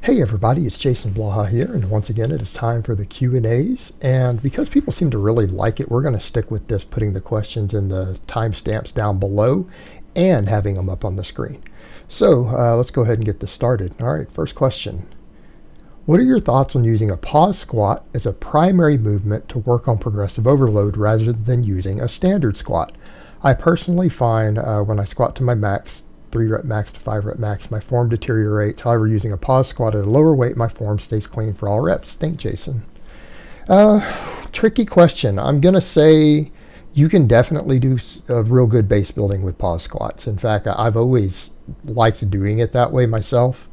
Hey everybody, it's Jason Blaha here, and once again it is time for the Q&As, and because people seem to really like it, we're going to stick with this, putting the questions in the timestamps down below and having them up on the screen. So let's go ahead and get this started. Alright, first question. What are your thoughts on using a pause squat as a primary movement to work on progressive overload rather than using a standard squat? I personally find when I squat to my max, 3 rep max to 5 rep max, my form deteriorates. However, using a pause squat at a lower weight, my form stays clean for all reps. Think, Jason. Tricky question. I'm going to say you can definitely do a real good base building with pause squats. In fact, I've always liked doing it that way myself.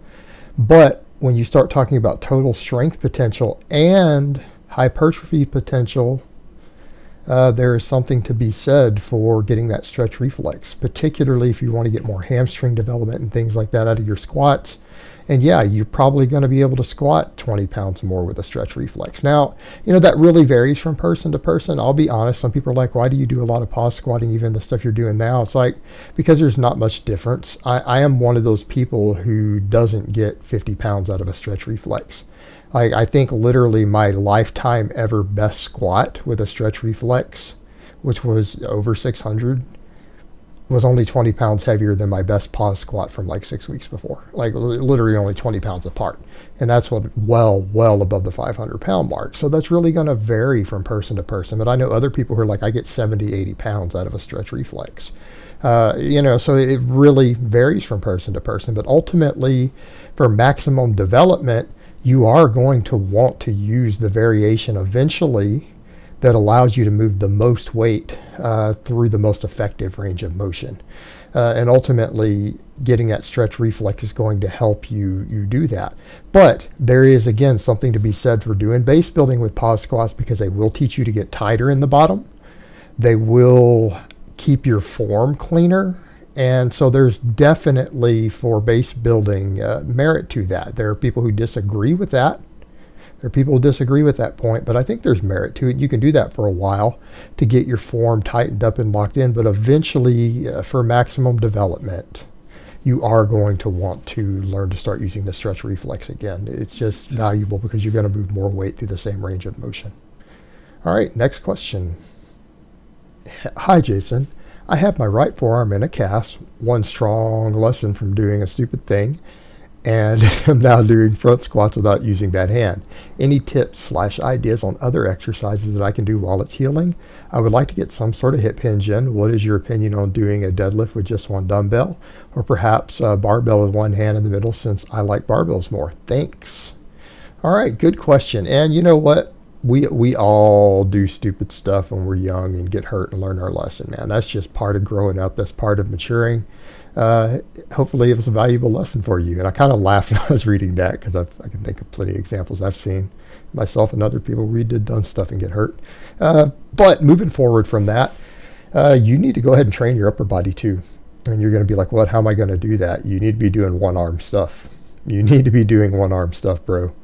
But when you start talking about total strength potential and hypertrophy potential, there is something to be said for getting that stretch reflex, particularly if you want to get more hamstring development and things like that out of your squats. And yeah, you're probably going to be able to squat 20 pounds more with a stretch reflex. Now, you know, that really varies from person to person. I'll be honest, some people are like, why do you do a lot of pause squatting, even the stuff you're doing now? It's like, because there's not much difference. I am one of those people who doesn't get 50 pounds out of a stretch reflex. I think literally my lifetime ever best squat with a stretch reflex, which was over 600, was only 20 pounds heavier than my best pause squat from like 6 weeks before. Like literally only 20 pounds apart. And that's what well above the 500 pound mark. So that's really going to vary from person to person. But I know other people who are like, I get 70, 80 pounds out of a stretch reflex. You know, so it really varies from person to person. But ultimately, for maximum development, you are going to want to use the variation eventually that allows you to move the most weight through the most effective range of motion. And ultimately, getting that stretch reflex is going to help you do that. But there is, again, something to be said for doing base building with pause squats, because they will teach you to get tighter in the bottom. They will keep your form cleaner. And so there's definitely, for base building, merit to that. There are people who disagree with that. There are people who disagree with that point, but I think there's merit to it. You can do that for a while to get your form tightened up and locked in, but eventually, for maximum development, you are going to want to learn to start using the stretch reflex again. It's just valuable because you're going to move more weight through the same range of motion. All right, next question. Hi, Jason. I have my right forearm in a cast, one strong lesson from doing a stupid thing, and I'm now doing front squats without using that hand. Any tips/ideas on other exercises that I can do while it's healing? I would like to get some sort of hip hinge in. What is your opinion on doing a deadlift with just one dumbbell, or perhaps a barbell with one hand in the middle, since I like barbells more? Thanks. All right, good question. And you know what? We all do stupid stuff when we're young and get hurt and learn our lesson, man. That's just part of growing up. That's part of maturing. Hopefully it was a valuable lesson for you. And I kind of laughed when I was reading that, because I can think of plenty of examples I've seen myself and other people where we did dumb stuff and get hurt. But moving forward from that, you need to go ahead and train your upper body too. And you're going to be like, what? How am I going to do that? You need to be doing one-arm stuff. You need to be doing one-arm stuff, bro.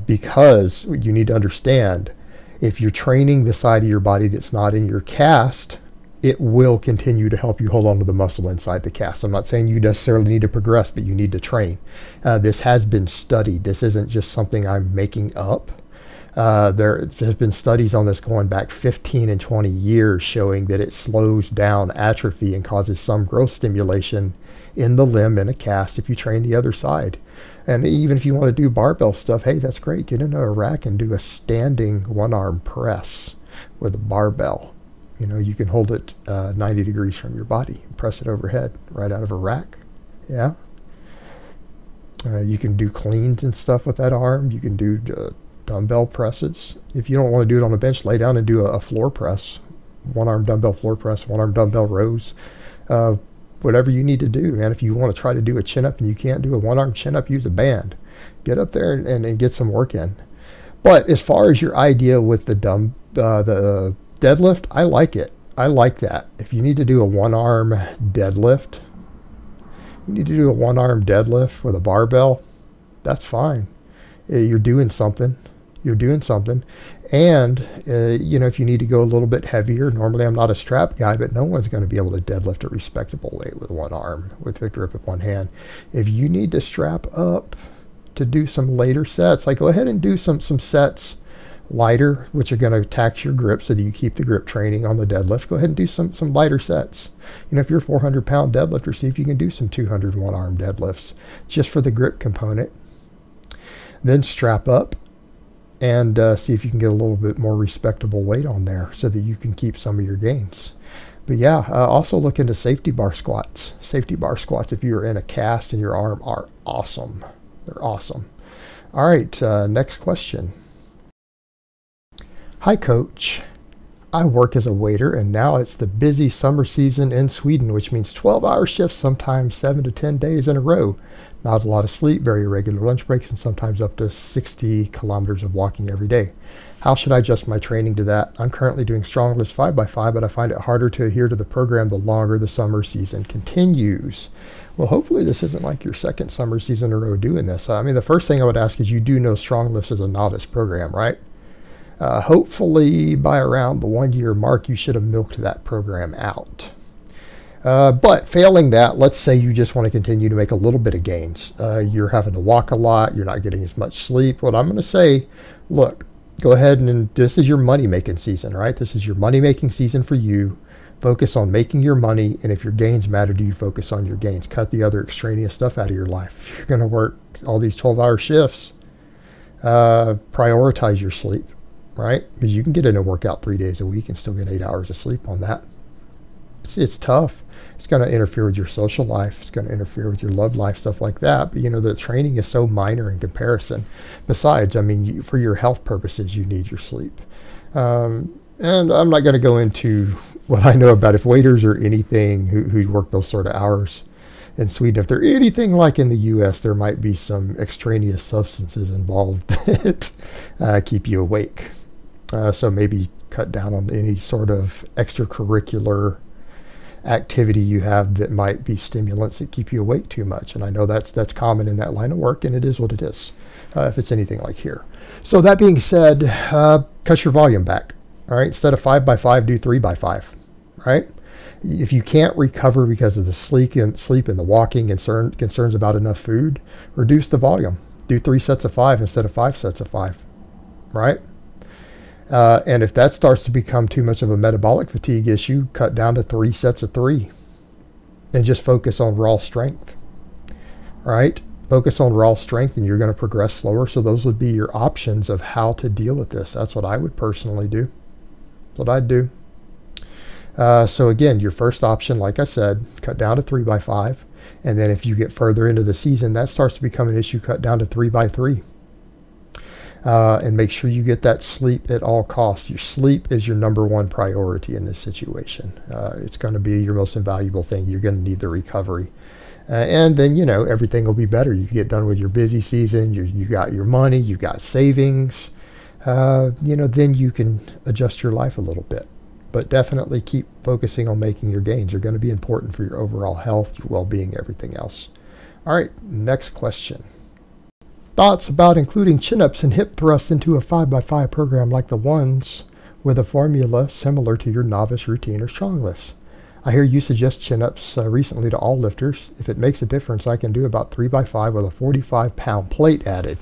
Because you need to understand, if you're training the side of your body that's not in your cast, it will continue to help you hold on to the muscle inside the cast. I'm not saying you necessarily need to progress, but you need to train. This has been studied. This isn't just something I'm making up. There has been studies on this going back 15 and 20 years showing that it slows down atrophy and causes some growth stimulation in the limb in a cast if you train the other side. And even if you want to do barbell stuff, hey, that's great. Get into a rack and do a standing one-arm press with a barbell. You know, you can hold it 90 degrees from your body, press it overhead right out of a rack. Yeah. You can do cleans and stuff with that arm. You can do dumbbell presses. If you don't want to do it on a bench, lay down and do a floor press. One-arm dumbbell floor press, one-arm dumbbell rows. Whatever you need to do, man. If you want to try to do a chin-up and you can't do a one-arm chin-up, use a band. Get up there and get some work in. But as far as your idea with the deadlift, I like it. I like that. If you need to do a one-arm deadlift, with a barbell, that's fine. You're doing something. You're doing something. And, you know, if you need to go a little bit heavier, normally I'm not a strap guy, but no one's going to be able to deadlift a respectable weight with one arm, with the grip of one hand. If you need to strap up, to do some later sets. Like, go ahead and do some sets lighter, which are going to tax your grip so that you keep the grip training on the deadlift. Go ahead and do some lighter sets. You know, if you're a 400-pound deadlifter, see if you can do some 200 one-arm deadlifts just for the grip component. Then strap up and see if you can get a little bit more respectable weight on there so that you can keep some of your gains. But yeah, also look into safety bar squats. Safety bar squats, if you're in a cast in your arm, are awesome. They're awesome. All right, next question. Hi, Coach. I work as a waiter, and now it's the busy summer season in Sweden, which means 12-hour shifts, sometimes 7 to 10 days in a row. Not a lot of sleep, very irregular lunch breaks, and sometimes up to 60 kilometers of walking every day. How should I adjust my training to that? I'm currently doing stronglifts 5x5, but I find it harder to adhere to the program the longer the summer season continues. Well, hopefully this isn't like your second summer season in a row doing this. I mean, the first thing I would ask is, you do know stronglifts is a novice program, right? Hopefully by around the 1-year mark, you should have milked that program out. But failing that, let's say you just want to continue to make a little bit of gains. You're having to walk a lot. You're not getting as much sleep. What I'm going to say, look, go ahead and this is your money-making season, right? This is your money-making season for you. Focus on making your money, and if your gains matter to you, focus on your gains. Cut the other extraneous stuff out of your life. If you're going to work all these 12-hour shifts, prioritize your sleep. Right? Because you can get in a workout 3 days a week and still get 8 hours of sleep on that. It's tough. It's going to interfere with your social life. It's going to interfere with your love life, stuff like that. But, you know, the training is so minor in comparison. Besides, I mean, for your health purposes, you need your sleep. And I'm not going to go into what I know about if waiters or anything who work those sort of hours in Sweden, if they're anything like in the U.S., there might be some extraneous substances involved that keep you awake. So maybe cut down on any sort of extracurricular activity you have that might be stimulants that keep you awake too much. And I know that's common in that line of work, and it is what it is, if it's anything like here. So that being said, cut your volume back. All right, instead of 5x5, do 3x5. Right? If you can't recover because of the sleep and the walking and concerns about enough food, reduce the volume. Do 3 sets of 5 instead of 5 sets of 5. Right? And if that starts to become too much of a metabolic fatigue issue, cut down to 3 sets of 3 and just focus on raw strength. Right? Focus on raw strength, and you're going to progress slower. So those would be your options of how to deal with this. That's what I would personally do. That's what I'd do. So again, your first option, like I said, cut down to 3x5. And then if you get further into the season, that starts to become an issue, cut down to 3x3. And make sure you get that sleep at all costs. Your sleep is your #1 priority in this situation. It's going to be your most invaluable thing. You're going to need the recovery. And then, you know, everything will be better. You get done with your busy season. You got your money. You got savings. You know, then you can adjust your life a little bit. But definitely keep focusing on making your gains. They're going to be important for your overall health, your well-being, everything else. All right, next question. Thoughts about including chin-ups and hip thrusts into a 5x5 program like the ones with a formula similar to your novice routine or strong lifts. I hear you suggest chin-ups recently to all lifters. If it makes a difference, I can do about 3x5 with a 45-pound plate added.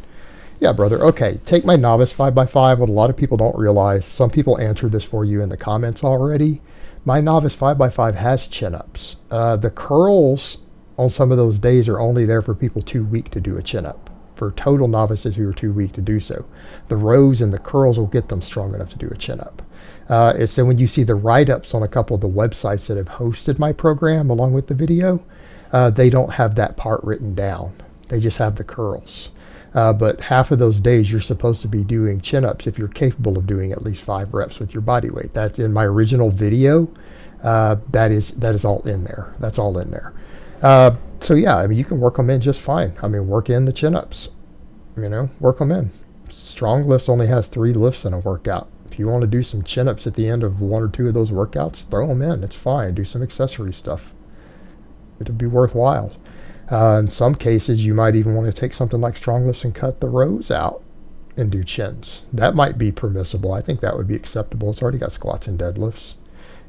Yeah, brother. Okay, take my novice 5x5. What a lot of people don't realize, some people answered this for you in the comments already. My novice 5x5 has chin-ups. The curls on some of those days are only there for people too weak to do a chin-up. For total novices who are too weak to do so. The rows and the curls will get them strong enough to do a chin-up. So when you see the write-ups on a couple of the websites that have hosted my program along with the video, they don't have that part written down. They just have the curls. But half of those days you're supposed to be doing chin-ups if you're capable of doing at least 5 reps with your body weight. That's in my original video. That is all in there. That's all in there. So yeah, I mean, you can work them in just fine. I mean, work in the chin-ups, you know, work them in. Strong lifts only has 3 lifts in a workout. If you want to do some chin-ups at the end of 1 or 2 of those workouts, throw them in. It's fine. Do some accessory stuff. It'll be worthwhile. In some cases, you might even want to take something like strong lifts and cut the rows out and do chins. That might be permissible. I think that would be acceptable. It's already got squats and deadlifts.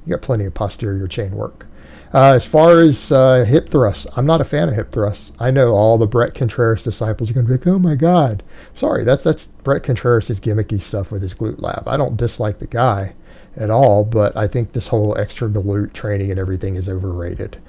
You got plenty of posterior chain work. As far as hip thrusts, I'm not a fan of hip thrusts. I know all the Brett Contreras disciples are going to be like, oh my God. Sorry, that's Brett Contreras' gimmicky stuff with his glute lab. I don't dislike the guy at all, but I think this whole extra glute training and everything is overrated.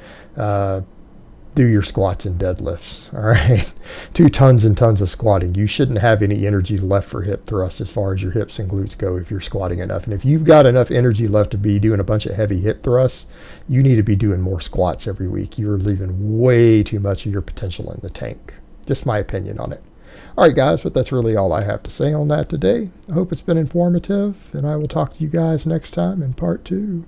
Do your squats and deadlifts, all right? 2 tons and tons of squatting. You shouldn't have any energy left for hip thrusts as far as your hips and glutes go if you're squatting enough. And if you've got enough energy left to be doing a bunch of heavy hip thrusts, you need to be doing more squats every week. You're leaving way too much of your potential in the tank. Just my opinion on it. All right, guys, but that's really all I have to say on that today. I hope it's been informative, and I will talk to you guys next time in part 2.